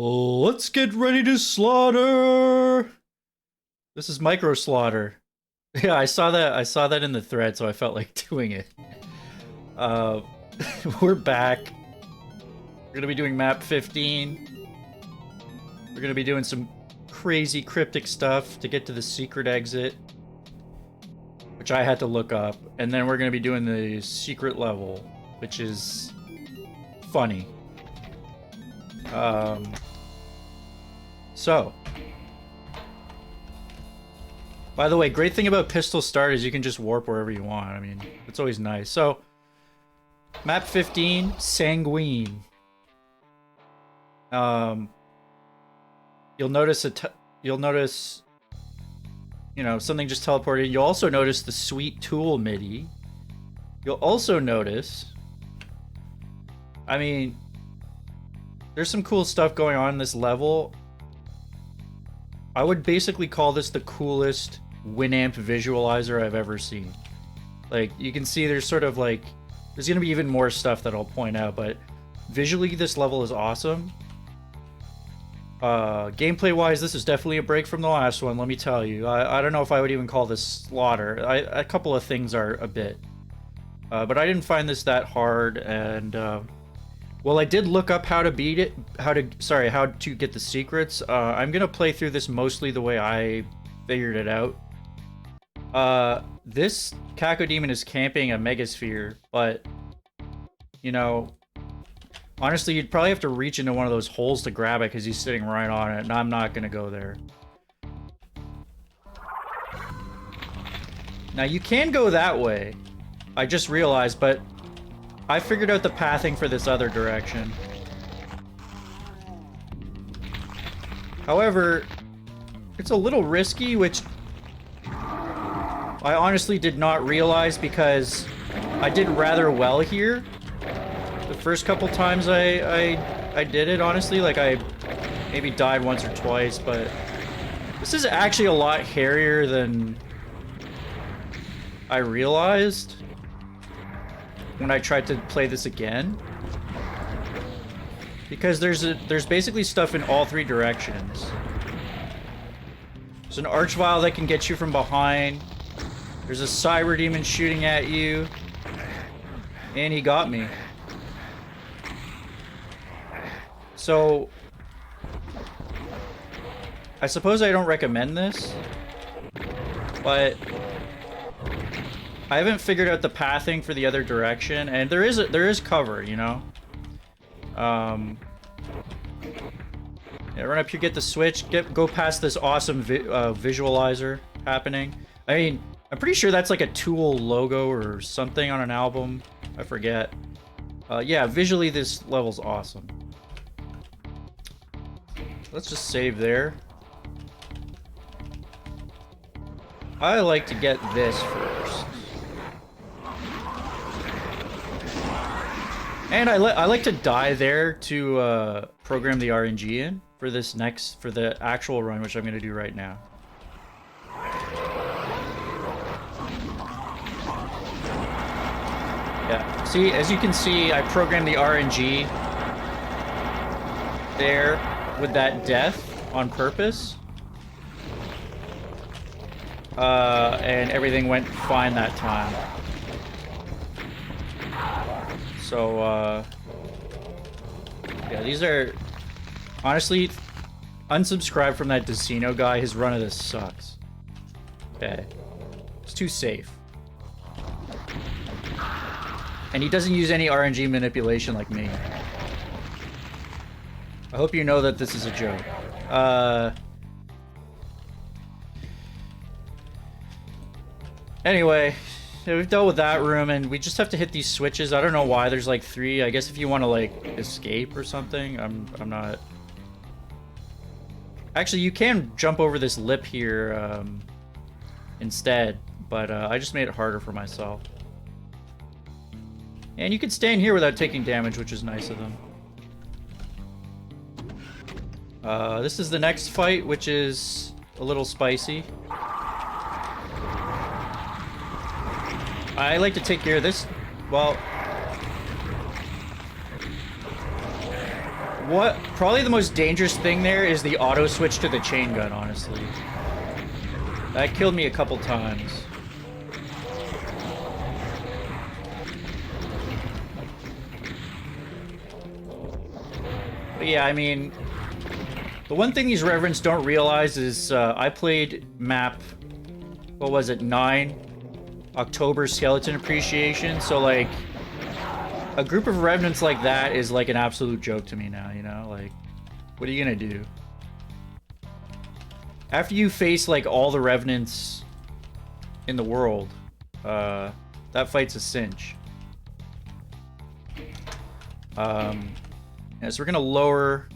Oh, let's get ready to slaughter. This is micro slaughter. Yeah, I saw that. I saw that in the thread, so I felt like doing it. Uh, we're back. We're gonna be doing map 15. We're gonna be doing some crazy cryptic stuff to get to the secret exit, which I had to look up, and then we're gonna be doing the secret level, which is funny. So, by the way, great thing about pistol start is you can just warp wherever you want. I mean, it's always nice. So, map 15, Sanguine. You'll notice you know, something just teleported. You'll also notice the sweet tool midi. You'll also notice, I mean, there's some cool stuff going on in this level. I would basically call this the coolest Winamp visualizer I've ever seen. Like, you can see there's sort of like, there's gonna be even more stuff that I'll point out, but visually this level is awesome. Gameplay wise, this is definitely a break from the last one, let me tell you. I don't know if I would even call this slaughter. A couple of things are a bit. But I didn't find this that hard, and well, I did look up how to beat it, how to get the secrets. I'm gonna play through this mostly the way I figured it out. This cacodemon is camping a megasphere, but, you know, honestly, you'd probably have to reach into one of those holes to grab it because he's sitting right on it, and I'm not gonna go there. Now, you can go that way, I just realized, but I figured out the pathing for this other direction. However, it's a little risky, which I honestly did not realize because I did rather well here. The first couple times I did it, honestly, like I maybe died once or twice, but this is actually a lot hairier than I realized when I tried to play this again, because there's basically stuff in all three directions. There's an archvile that can get you from behind. There's a cyberdemon shooting at you, and he got me. So I suppose I don't recommend this, but I haven't figured out the pathing for the other direction, and there is cover, you know. Yeah, run up here, get the switch, go past this awesome visualizer happening. I mean, I'm pretty sure that's like a Tool logo or something on an album. I forget. Yeah, visually this level's awesome. Let's just save there. I like to get this first. And I like to die there to program the RNG in for this for the actual run, which I'm going to do right now. Yeah, see, as you can see, I programmed the RNG there with that death on purpose. And everything went fine that time. So, yeah, these are... Honestly, unsubscribe from that Decino guy. His run of this sucks. Okay. It's too safe. And he doesn't use any RNG manipulation like me. I hope you know that this is a joke. Anyway, we've dealt with that room, and we just have to hit these switches. I don't know why there's like 3. I guess if you want to like escape or something. I'm not. Actually, you can jump over this lip here instead, but I just made it harder for myself. And you can stand here without taking damage, which is nice of them. This is the next fight, which is a little spicy. I like to take care of this. Well, What? Probably the most dangerous thing there is the auto switch to the chain gun, honestly. That killed me a couple times. But yeah, I mean, the one thing these reverends don't realize is I played map, what was it, 9? October Skeleton Appreciation, so like, a group of revenants like that is like an absolute joke to me now, you know? Like, what are you gonna do? After you face like all the revenants in the world, that fight's a cinch. Yeah, so we're gonna lower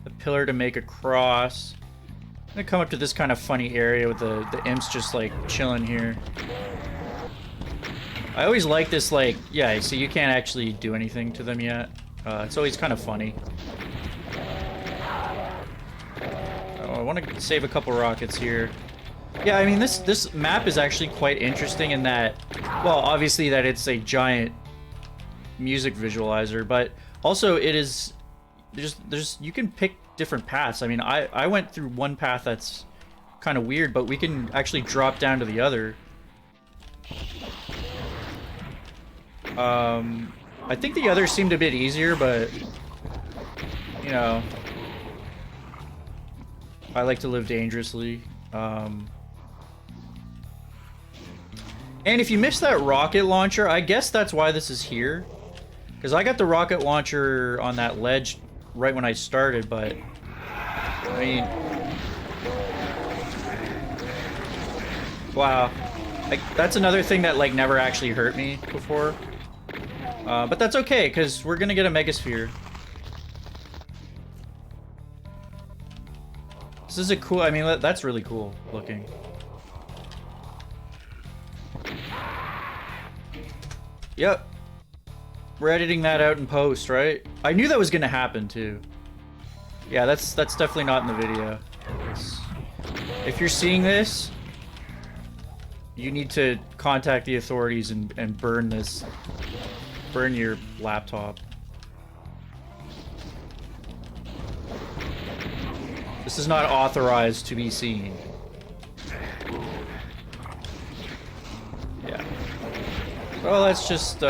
the pillar to make a cross. I'm gonna come up to this kind of funny area with the imps just like chilling here. I always like this, like, yeah, so you can't actually do anything to them yet. It's always kind of funny. Oh, I want to save a couple rockets here. Yeah, I mean, this map is actually quite interesting in that, well, obviously that it's a giant music visualizer, but also it is, you can pick different paths. I mean, I went through one path that's kind of weird, but we can actually drop down to the other. I think the others seemed a bit easier, but, you know, I like to live dangerously. And if you missed that rocket launcher, I guess that's why this is here. Because I got the rocket launcher on that ledge right when I started, but, I mean, wow. Like, that's another thing that, like, never actually hurt me before. But that's okay, because we're gonna get a megasphere. This is a cool, I mean, that's really cool looking. Yep. We're editing that out in post, right? I knew that was gonna happen, too. Yeah, that's definitely not in the video. If you're seeing this, you need to contact the authorities and burn this. Burn your laptop. This is not authorized to be seen. Yeah. Well, let's just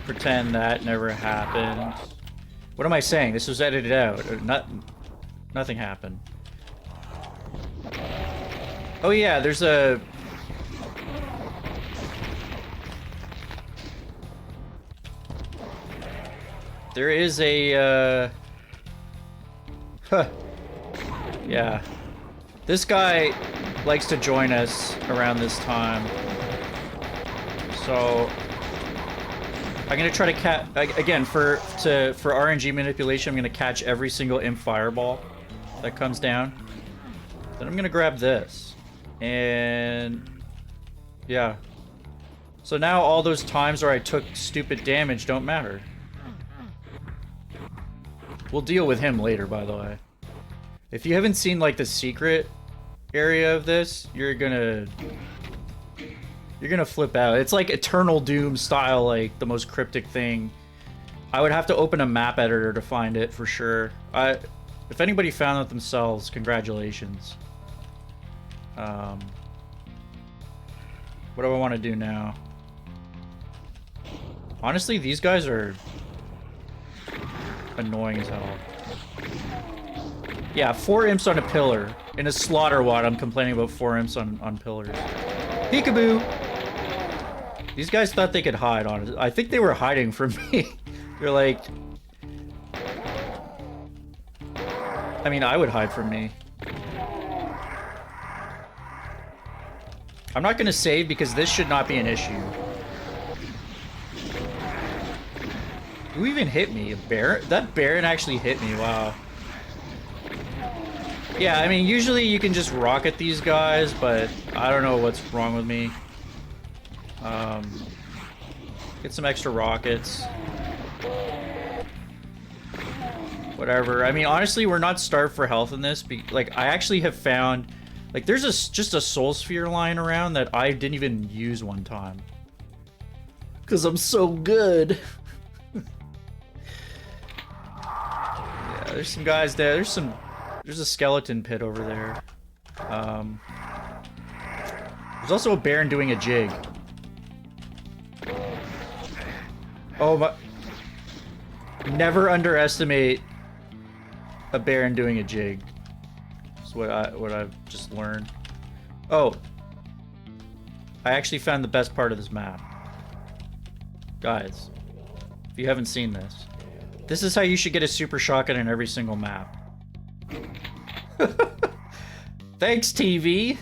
pretend that never happened. What am I saying? This was edited out. Nothing happened. Oh yeah, there's a... There is a, yeah. This guy likes to join us around this time. So, I'm gonna try to catch, again, for RNG manipulation, I'm gonna catch every single imp fireball that comes down. Then I'm gonna grab this. And, yeah. So now all those times where I took stupid damage don't matter. We'll deal with him later, by the way. If you haven't seen, like, the secret area of this, you're gonna flip out. It's like Eternal Doom style, like, the most cryptic thing. I would have to open a map editor to find it, for sure. If anybody found it themselves, congratulations. What do I want to do now? Honestly, these guys are annoying as hell. Yeah, 4 imps on a pillar. In a slaughter wad, I'm complaining about 4 imps on pillars. Peekaboo! These guys thought they could hide on it. I think they were hiding from me. They're like... I mean, I would hide from me. I'm not gonna save because this should not be an issue. Who even hit me? A Baron? That Baron actually hit me, wow. Yeah, I mean, usually you can just rocket these guys, but I don't know what's wrong with me. Get some extra rockets. Whatever. I mean, honestly, we're not starved for health in this. Like, I actually have found... Like, there's just a soul sphere lying around that I didn't even use one time. Because I'm so good. There's some guys there. There's a skeleton pit over there. There's also a Baron doing a jig. Oh my! Never underestimate a Baron doing a jig. That's what I've just learned. Oh, I actually found the best part of this map, guys. If you haven't seen this, this is how you should get a super shotgun in every single map. Thanks, TV.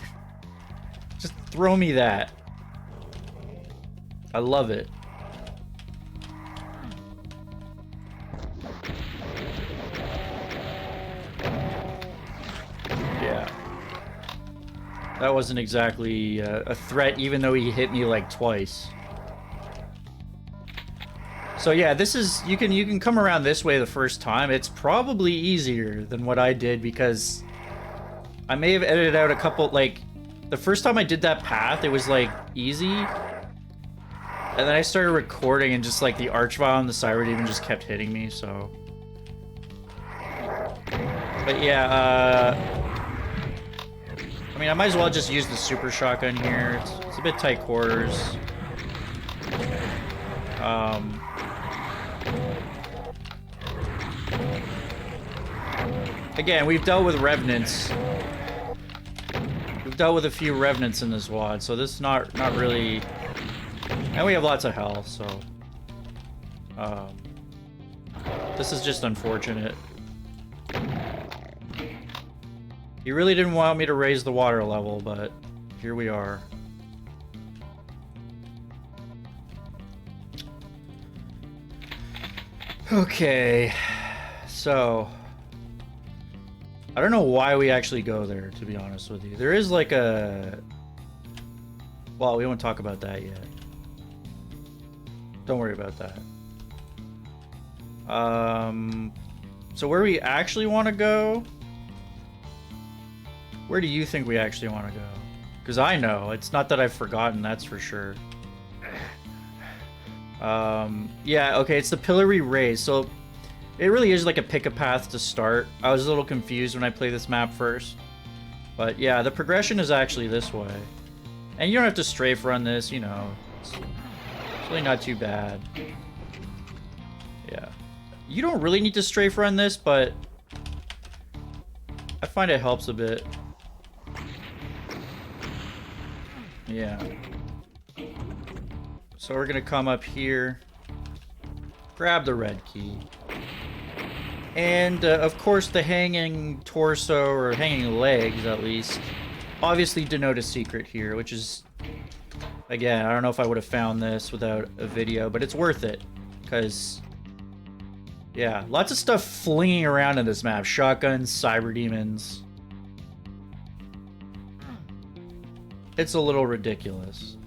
Just throw me that. I love it. Yeah. That wasn't exactly a threat, even though he hit me like twice. So yeah, this is, you can come around this way the first time. It's probably easier than what I did because I may have edited out a couple, like, the first time I did that path, it was like easy. And then I started recording and just like the Archvile and the cyberdemon just kept hitting me, so. But yeah, I mean, I might as well just use the super shotgun here. It's a bit tight quarters. Again, we've dealt with revenants. We've dealt with a few revenants in this WOD, so this is not really. And we have lots of health, so this is just unfortunate. He really didn't want me to raise the water level, but here we are. Okay, so I don't know why we actually go there, to be honest with you. There is like a... Well, we won't talk about that yet. Don't worry about that. So where we actually want to go? Where do you think we actually want to go? Because I know. It's not that I've forgotten, that's for sure. Yeah, okay, it's the Pillory Raise. So it really is like a pick a path to start. I was a little confused when I played this map first. But yeah, the progression is actually this way. And you don't have to strafe run this, you know. It's really not too bad. Yeah. You don't really need to strafe run this, but I find it helps a bit. Yeah. So we're gonna come up here, grab the red key. And of course the hanging torso, or hanging legs at least, obviously denote a secret here, which is, again, I don't know if I would have found this without a video, but it's worth it, because, yeah, lots of stuff flinging around in this map. Shotguns, cyberdemons. It's a little ridiculous.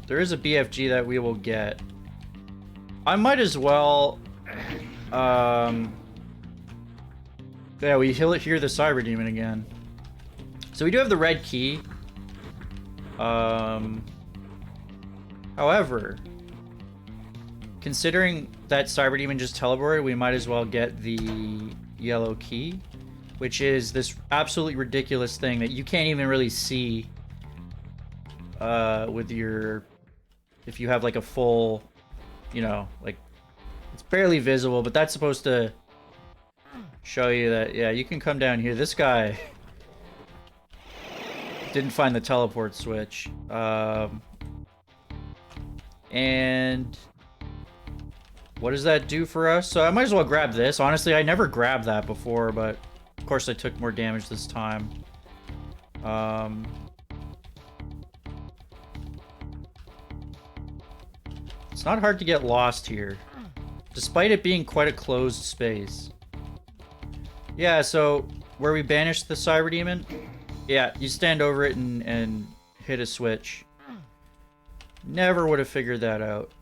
There is a BFG that we will get. I might as well... Yeah, we hear the cyberdemon again. So we do have the red key. However, considering that cyberdemon just teleported, we might as well get the yellow key, which is this absolutely ridiculous thing that you can't even really see with your... If you have like a full, you know, like, it's barely visible, but that's supposed to show you that, yeah, you can come down here. This guy didn't find the teleport switch. And what does that do for us? So I might as well grab this. Honestly, I never grabbed that before, but of course I took more damage this time. It's not hard to get lost here, despite it being quite a closed space. Yeah, so where we banished the cyberdemon, yeah, you stand over it and hit a switch. Never would have figured that out.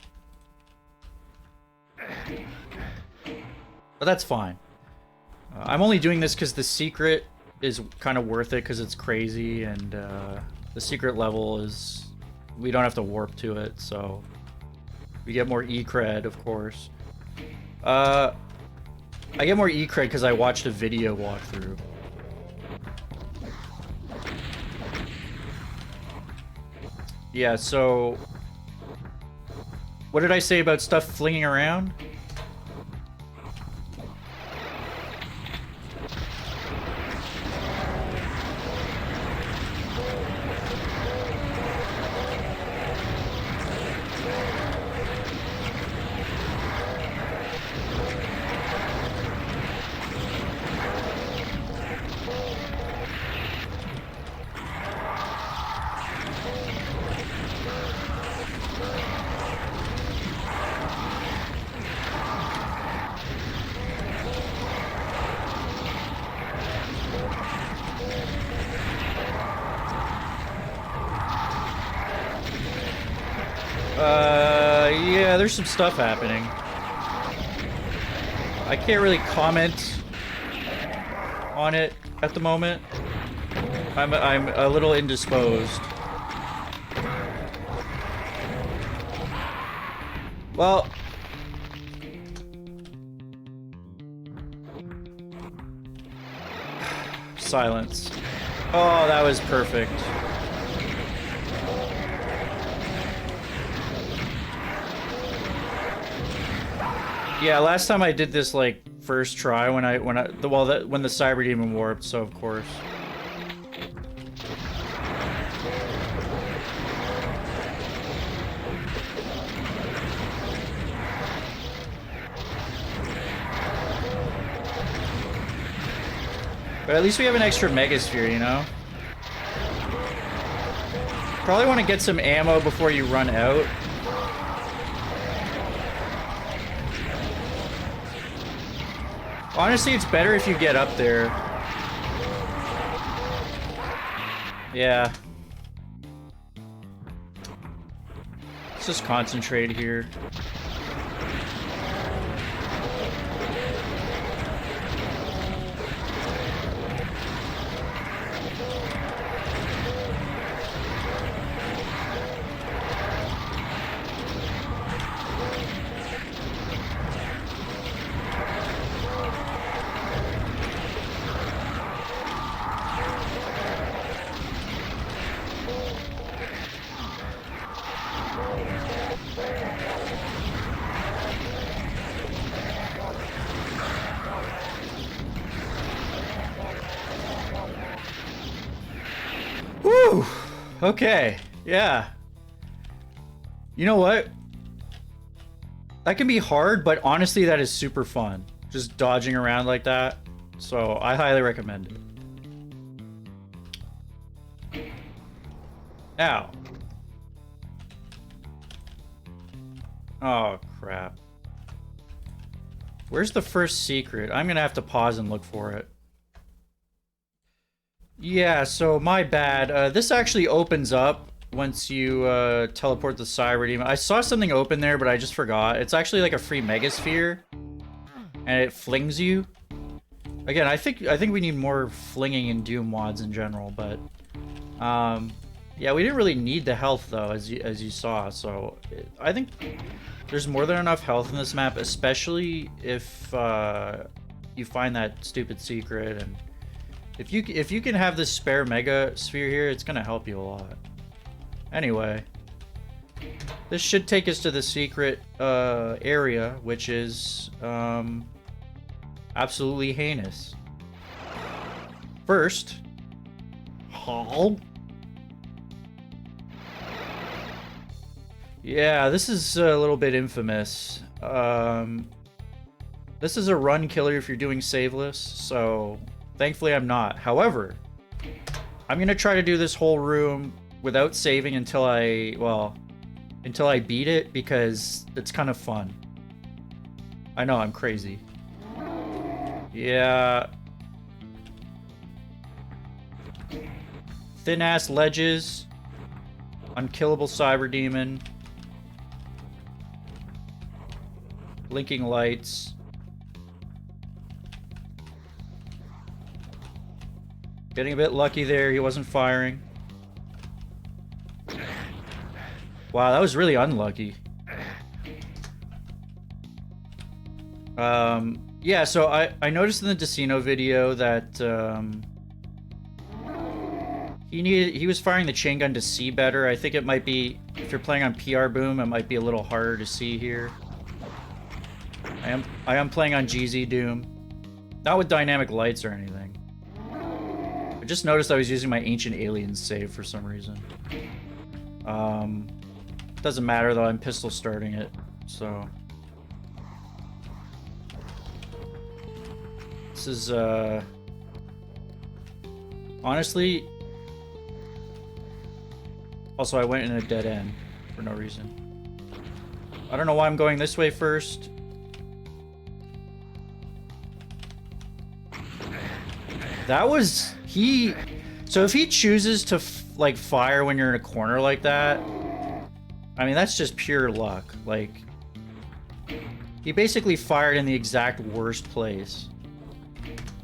But that's fine. I'm only doing this because the secret is kind of worth it because it's crazy, and the secret level is... we don't have to warp to it, so... We get more E-cred, of course. I get more E-cred because I watched a video walkthrough. Yeah, so... What did I say about stuff flinging around? Yeah, there's some stuff happening. I can't really comment on it at the moment. I'm a little indisposed. Well, silence. Oh, that was perfect. Yeah, last time I did this like first try when the cyberdemon warped, so of course. But at least we have an extra megasphere, you know? Probably want to get some ammo before you run out. Honestly, it's better if you get up there. Yeah. Let's just concentrate here. Woo! Okay, yeah. You know what? That can be hard, but honestly, that is super fun. Just dodging around like that. So, I highly recommend it. Ow. Oh, crap. Where's the first secret? I'm gonna have to pause and look for it. Yeah, so my bad. This actually opens up once you teleport the cyberdemon. I saw something open there, but I just forgot. It's actually like a free megasphere, and it flings you. Again, I think we need more flinging in Doom mods in general, but yeah, we didn't really need the health though, as you saw. So I think there's more than enough health in this map, especially if you find that stupid secret, and if you can have this spare mega sphere here, it's gonna help you a lot. Anyway, this should take us to the secret area, which is absolutely heinous. First, yeah, this is a little bit infamous. This is a run killer if you're doing saveless, so thankfully I'm not. However, I'm gonna try to do this whole room without saving until I beat it, because it's kind of fun. I know, I'm crazy. Yeah. Thin-ass ledges. Unkillable cyberdemon. Blinking lights. Getting a bit lucky there, he wasn't firing. Wow, that was really unlucky. Yeah, so I noticed in the Decino video that he was firing the chain gun to see better. I think it might be, if you're playing on PR Boom, it might be a little harder to see here. I am playing on GZDoom. Not with dynamic lights or anything. I just noticed I was using my Ancient Aliens save for some reason. Doesn't matter though, I'm pistol starting it, so. This is, honestly... Also, I went in a dead end for no reason. I don't know why I'm going this way first. That was... So if he chooses to, like, fire when you're in a corner like that... I mean, that's just pure luck. Like... He basically fired in the exact worst place.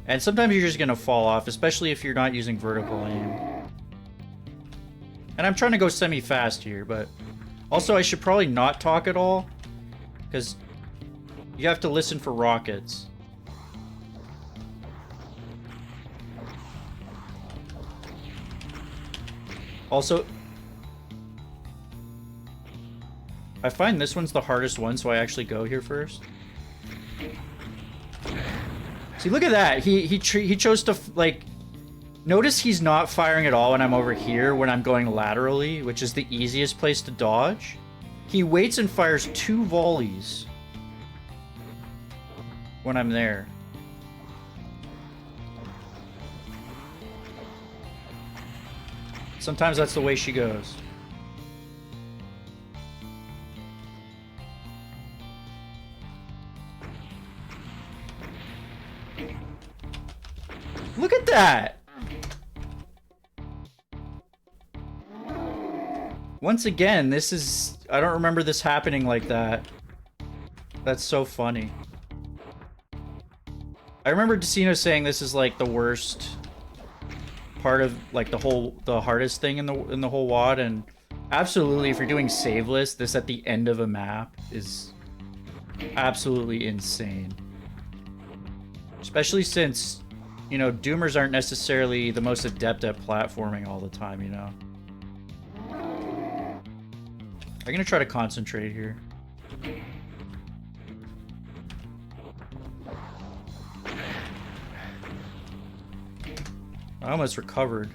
And sometimes you're just gonna fall off, especially if you're not using vertical aim. And I'm trying to go semi-fast here, but... Also, I should probably not talk at all. Because you have to listen for rockets. Also... I find this one's the hardest one, so I actually go here first. See, look at that. He chose to, like... Notice he's not firing at all when I'm over here, when I'm going laterally, which is the easiest place to dodge. He waits and fires 2 volleys when I'm there. Sometimes that's the way she goes. Look at that! Once again, this is... I don't remember this happening like that. That's so funny. I remember Decino saying this is like the worst part of like the hardest thing in the whole WoD, and absolutely, if you're doing saveless, this at the end of a map is absolutely insane. Especially since, you know, Doomers aren't necessarily the most adept at platforming all the time, you know. I'm gonna try to concentrate here. I almost recovered.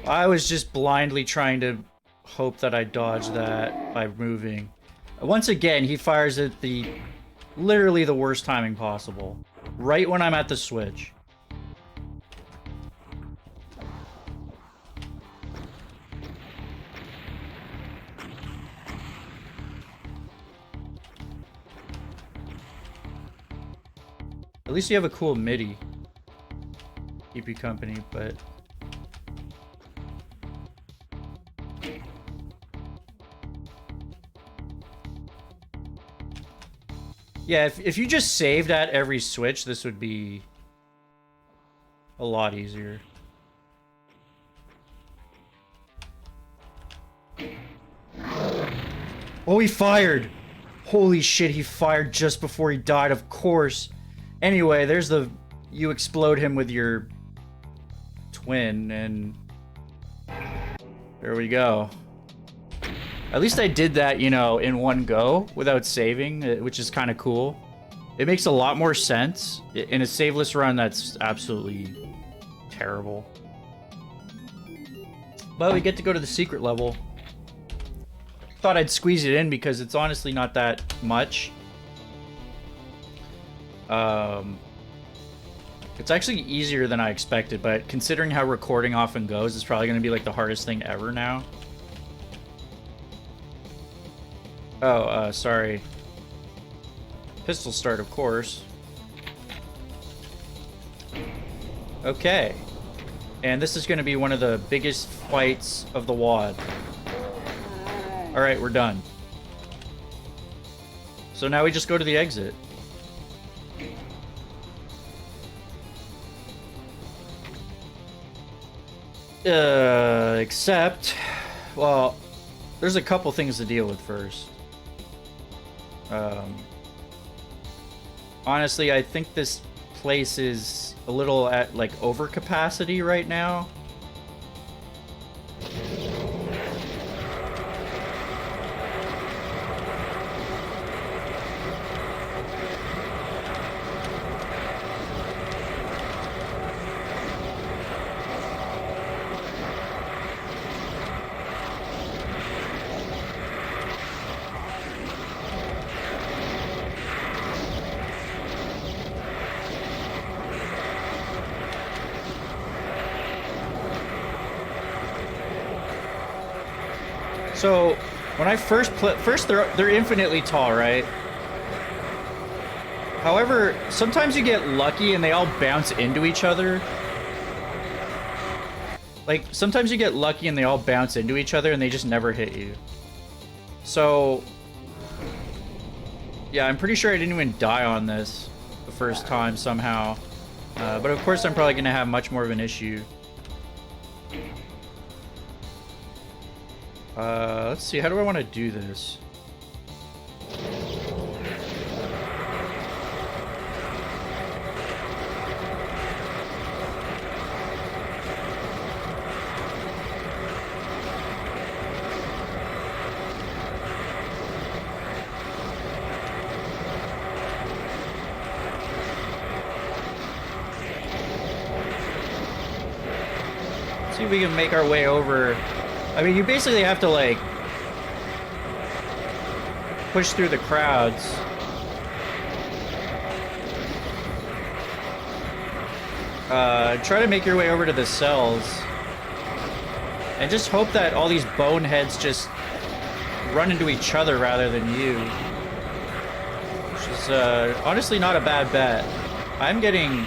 I was just blindly trying to hope that I dodged that by moving. Once again, he fires at literally the worst timing possible. Right when I'm at the switch. At least you have a cool midi. Keep you company, but... Yeah, if you just saved at every switch, this would be a lot easier. Oh, he fired! Holy shit, he fired just before he died, of course. Anyway, there's the... You explode him with your twin, and... There we go. At least I did that, you know, in one go without saving, which is kind of cool. It makes a lot more sense. In a saveless run, that's absolutely terrible. But we get to go to the secret level. Thought I'd squeeze it in because it's honestly not that much. It's actually easier than I expected, but considering how recording often goes, it's probably going to be like the hardest thing ever now. Oh, sorry. Pistol start, of course. Okay. And this is going to be one of the biggest fights of the WOD. Alright, we're done. So now we just go to the exit. Except... Well, there's a couple things to deal with first. Honestly, I think this place is a little at, like, overcapacity right now. So, when I first they're infinitely tall, right? However, sometimes you get lucky and they all bounce into each other. Like, sometimes you get lucky and they all bounce into each other and they just never hit you. So, yeah, I'm pretty sure I didn't even die on this the first time somehow. But of course I'm probably going to have much more of an issue. Let's see, how do I want to do this? See if we can make our way over. I mean, you basically have to, like, push through the crowds. Try to make your way over to the cells. And just hope that all these boneheads just run into each other rather than you. Which is, honestly not a bad bet. I'm getting...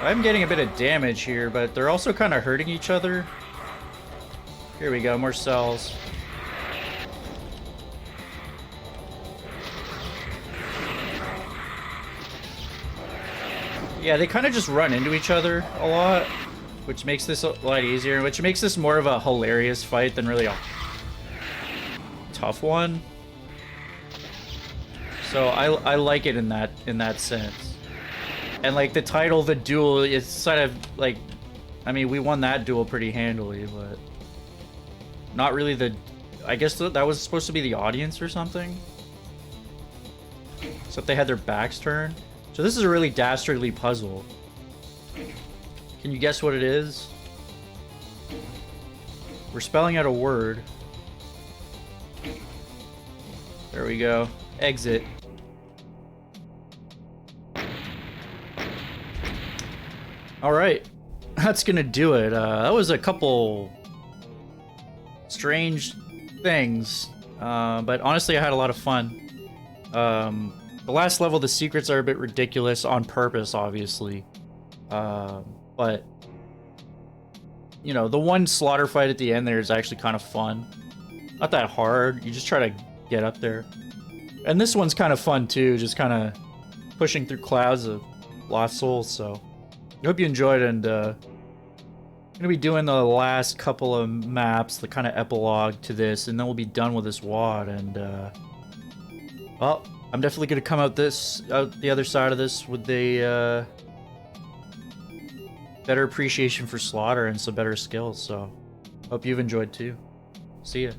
I'm getting a bit of damage here, but they're also kind of hurting each other. Here we go, more cells. Yeah, they kind of just run into each other a lot, which makes this a lot easier, which makes this more of a hilarious fight than really a tough one. So I like it in that sense. And, like, the title, the duel, it's sort of, like, I mean, we won that duel pretty handily, but not really the, I guess that was supposed to be the audience or something. Except they had their backs turned. So this is a really dastardly puzzle. Can you guess what it is? We're spelling out a word. There we go. Exit. Alright, that's gonna do it. That was a couple strange things, but honestly I had a lot of fun. The last level, the secrets are a bit ridiculous on purpose, obviously. But, you know, the one slaughter fight at the end there is actually kind of fun. Not that hard, you just try to get up there. And this one's kind of fun too, just kind of pushing through clouds of lost souls, so... I hope you enjoyed, and I'm gonna be doing the last couple of maps, the kind of epilogue to this, and then we'll be done with this WOD, and well, I'm definitely gonna come out the other side of this with a better appreciation for slaughter and some better skills, so hope you've enjoyed too. See ya.